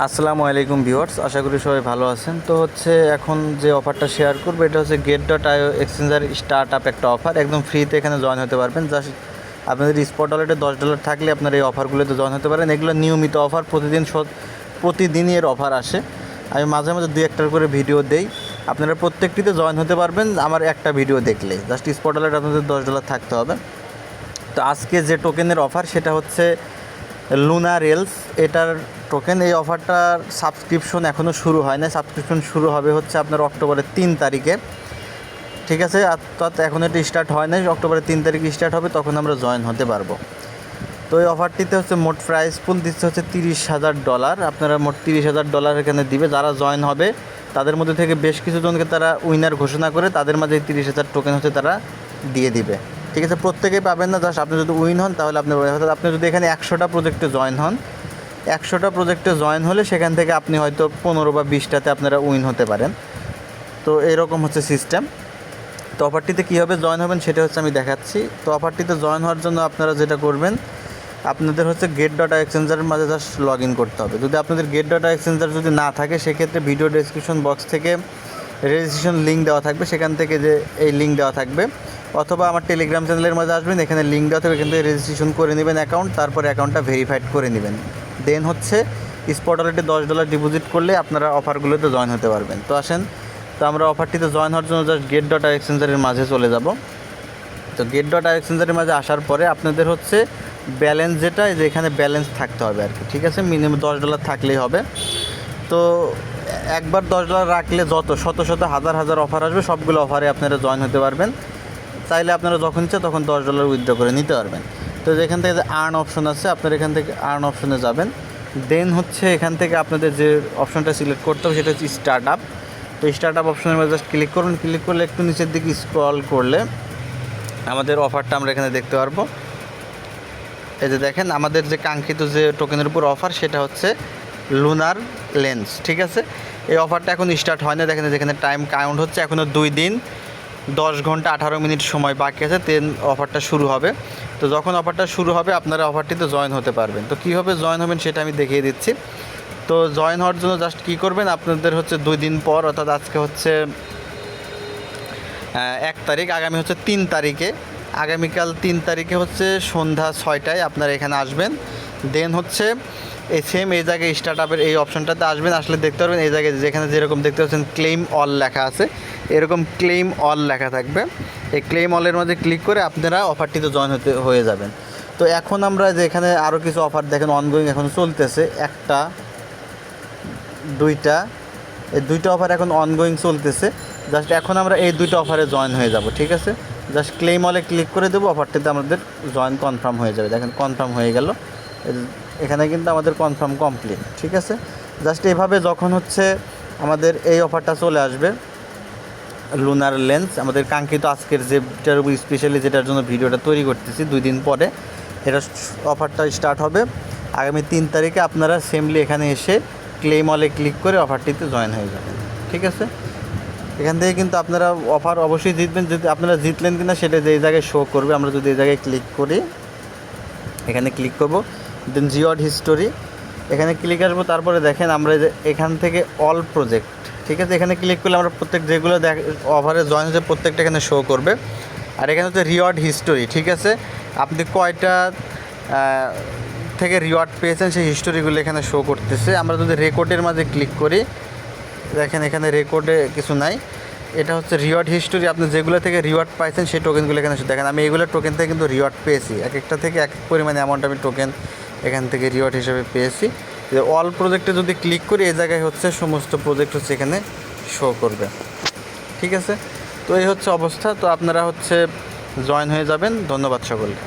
আসসালামু আলাইকুম ভিউয়ার্স, আশা করি সবাই ভালো আছেন। তো হচ্ছে এখন যে অফারটা শেয়ার করবো এটা হচ্ছে get.io এক্সচেঞ্জার স্টার্ট আপ একটা অফার, একদম ফ্রিতে এখানে জয়েন হতে পারবেন। জাস্ট আপনাদের স্পট ওয়ালেটে $10 থাকলে আপনারা এই অফারগুলোতে জয়েন হতে পারেন। এগুলো নিয়মিত অফার, প্রতিদিনই এর অফার আসে। আমি মাঝে মাঝে 2-1টার করে ভিডিও দেই, আপনারা প্রত্যেকটিতে জয়েন হতে পারবেন আমার একটা ভিডিও দেখলে। জাস্ট স্পট ওয়ালেটে আপনাদের $10 থাকতে হবে। তো আজকে যে টোকেনের অফার সেটা হচ্ছে লুনা রেলস, এটার টোকেন। এই অফারটার সাবস্ক্রিপশন এখনও শুরু হয় না, সাবস্ক্রিপশন শুরু হবে হচ্ছে আপনার অক্টোবরের 3 তারিখে, ঠিক আছে। অর্থাৎ এখন এটা স্টার্ট হয় নাই, অক্টোবরের 3 তারিখে স্টার্ট হবে, তখন আমরা জয়েন হতে পারবো। তো এই অফারটিতে হচ্ছে মোট প্রাইস পুল দিচ্ছে হচ্ছে $30,000। আপনারা মোট $30,000 এখানে দিবে। যারা জয়েন হবে তাদের মধ্যে থেকে বেশ কিছু জনকে তারা উইনার ঘোষণা করে তাদের মাঝে 30,000 টোকেন হচ্ছে তারা দিয়ে দিবে, ঠিক আছে। প্রত্যেকেই পাবেন না, জাস্ট আপনি যদি উইন হন তাহলে আপনি যদি এখানে 100টা প্রজেক্টে জয়েন হন, 100টা প্রজেক্টে জয়েন হলে সেখান থেকে আপনি হয়তো 15 বা 20টাতে আপনারা উইন হতে পারেন। তো এরকম হচ্ছে সিস্টেম। তো অফারটিতে কীভাবে জয়েন হবেন সেটা হচ্ছে আমি দেখাচ্ছি। তো অফারটিতে জয়েন হওয়ার জন্য আপনারা যেটা করবেন, আপনাদের হচ্ছে get.io এক্সচেঞ্জারের মাঝে জাস্ট লগ ইন করতে হবে। যদি আপনাদের get.io এক্সচেঞ্জার যদি না থাকে সেক্ষেত্রে ভিডিও ডেসক্রিপশন বক্স থেকে রেজিস্ট্রেশন লিঙ্ক দেওয়া থাকবে, সেখান থেকে যে এই লিঙ্ক দেওয়া থাকবে, অথবা আমার টেলিগ্রাম চ্যানেলের মাঝে আসবেন, এখানে লিঙ্ক দেওয়া থাকবে, এখান থেকে রেজিস্ট্রেশন করে নেবেন অ্যাকাউন্ট, তারপরে অ্যাকাউন্টটা ভেরিফাইড করে নেবেন। দেন হচ্ছে স্পট ওয়ালেটে $10 ডিপোজিট করলে আপনারা অফারগুলোতে জয়েন হতে পারবেন। তো আসেন, তো আমরা অফারটিতে জয়েন হওয়ার জন্য জাস্ট get.io এক্সচেঞ্জারের মাঝে চলে যাব। তো get.io এক্সচেঞ্জারের মাঝে আসার পরে আপনাদের হচ্ছে ব্যালেন্স যেটা, যে এখানে ব্যালেন্স থাকতে হবে আর কি, ঠিক আছে। মিনিমাম $10 থাকলেই হবে। তো একবার $10 রাখলে যত শত শত হাজার হাজার অফার আসবে, সবগুলো অফারে আপনারা জয়েন হতে পারবেন। চাইলে আপনারা যখন ইচ্ছা তখন $10 উইথড্র করে নিতে পারবেন। তো যেখান থেকে যে আর্ন অপশন আছে, আপনারা এখান থেকে আর্ন অপশনে যাবেন। দেন হচ্ছে এখান থেকে আপনাদের যে অপশনটা সিলেক্ট করতে হবে সেটা হচ্ছে স্টার্ট আপ। তো স্টার্ট আপ অপশনের মধ্যে জাস্ট ক্লিক করুন। ক্লিক করলে একটু নিচের দিকে স্ক্রল করলে আমাদের অফারটা আমরা এখানে দেখতে পারবো। এই যে দেখেন, আমাদের যে কাঙ্ক্ষিত যে টোকেনের উপর অফার সেটা হচ্ছে লুনার লেন্স, ঠিক আছে। এই অফারটা এখন স্টার্ট হয় না, দেখেন যেখানে টাইম কাউন্ট হচ্ছে, এখনও 2 দিন 10 ঘন্টা 18 মিনিট সময় বাকি আছে, দেন অফারটা শুরু হবে। তো যখন অফারটা শুরু হবে আপনারা অফারটিতে জয়েন হতে পারবেন। তো কীভাবে জয়েন হবেন সেটা আমি দেখিয়ে দিচ্ছি। তো জয়েন হওয়ার জন্য জাস্ট কী করবেন, আপনাদের হচ্ছে 2 দিন পর, অর্থাৎ আজকে হচ্ছে 1 তারিখ, আগামী হচ্ছে 3 তারিখে, আগামীকাল 3 তারিখে হচ্ছে সন্ধ্যা 6টায় আপনারা এখানে আসবেন। দেন হচ্ছে এই সেম এই জায়গায় স্টার্ট আপের এই অপশনটাতে আসবেন। আসলে দেখতে পারবেন এই জায়গায় যেখানে যেরকম দেখতে পাচ্ছেন ক্লেম অল লেখা আছে, এরকম ক্লেম অল লেখা থাকবে। এই ক্লেম অলের মধ্যে ক্লিক করে আপনারা অফারটিতে জয়েন হয়ে যাবেন। তো এখন আমরা যে এখানে আরও কিছু অফার দেখেন অনগোয়িং এখন চলতেছে, 1টা 2টা, এই 2টা অফার এখন অনগোয়িং চলতেছে। জাস্ট এখন আমরা এই 2টা অফারে জয়েন হয়ে যাব, ঠিক আছে। জাস্ট ক্লেম অলে ক্লিক করে দেবো, অফারটিতে আমাদের জয়েন কনফার্ম হয়ে যাবে। দেখেন কনফার্ম হয়ে গেল, এখানে কিন্তু আমাদের কনফার্ম কমপ্লিট, ঠিক আছে। জাস্ট এভাবে যখন হচ্ছে আমাদের এই অফারটা চলে আসবে লুনার লেন্স, আমাদের কাঙ্ক্ষিত আজকের যেটার উপর স্পেশালি যেটার জন্য ভিডিওটা তৈরি করতেছি, 2 দিন পরে এটা অফারটা স্টার্ট হবে। আগামী 3 তারিখে আপনারা সেমলি এখানে এসে ক্লেম অলে ক্লিক করে অফারটিতে জয়েন হয়ে যাবেন, ঠিক আছে। এখান থেকে কিন্তু আপনারা অফার অবশ্যই জিতবেন। যদি আপনারা জিতলেন কিনা সেটা যে জায়গায় শো করবে, আমরা যদি এই জায়গায় ক্লিক করি, এখানে ক্লিক করব, দেন রিওয়ার্ড হিস্টোরি, এখানে ক্লিক আসবো। তারপরে দেখেন আমরা এখান থেকে অল প্রজেক্ট, ঠিক আছে, এখানে ক্লিক করলে আমরা প্রত্যেক যেগুলো অফারে জয়েন হচ্ছে প্রত্যেকটা এখানে শো করবে। আর এখানে হচ্ছে রিওয়ার্ড হিস্টোরি, ঠিক আছে, আপনি কয়টা থেকে রিওয়ার্ড পেয়েছেন সেই হিস্টোরিগুলো এখানে শো করতেছে। আমরা যদি রেকর্ডের মাঝে ক্লিক করি, দেখেন এখানে রেকর্ডে কিছু নাই, এটা হচ্ছে রিওয়ার্ড হিস্টোরি। আপনি যেগুলো থেকে রিওয়ার্ড পাইছেন সেই টোকেনগুলো এখানে দেখেন। আমি এগুলো টোকেন থেকে কিন্তু রিওয়ার্ড পেয়েছি, এক একটা থেকে এক পরিমাণে অ্যামাউন্ট আমি টোকেন এখান থেকে রিওয়ার্ড হিসেবে পেয়েছি। অল প্রজেক্টে যদি ক্লিক করি এই জায়গায় হচ্ছে সমস্ত প্রজেক্ট হচ্ছে এখানে শো করবে, ঠিক আছে। তো এই হচ্ছে অবস্থা। তো আপনারা হচ্ছে জয়েন হয়ে যাবেন। ধন্যবাদ সকলকে।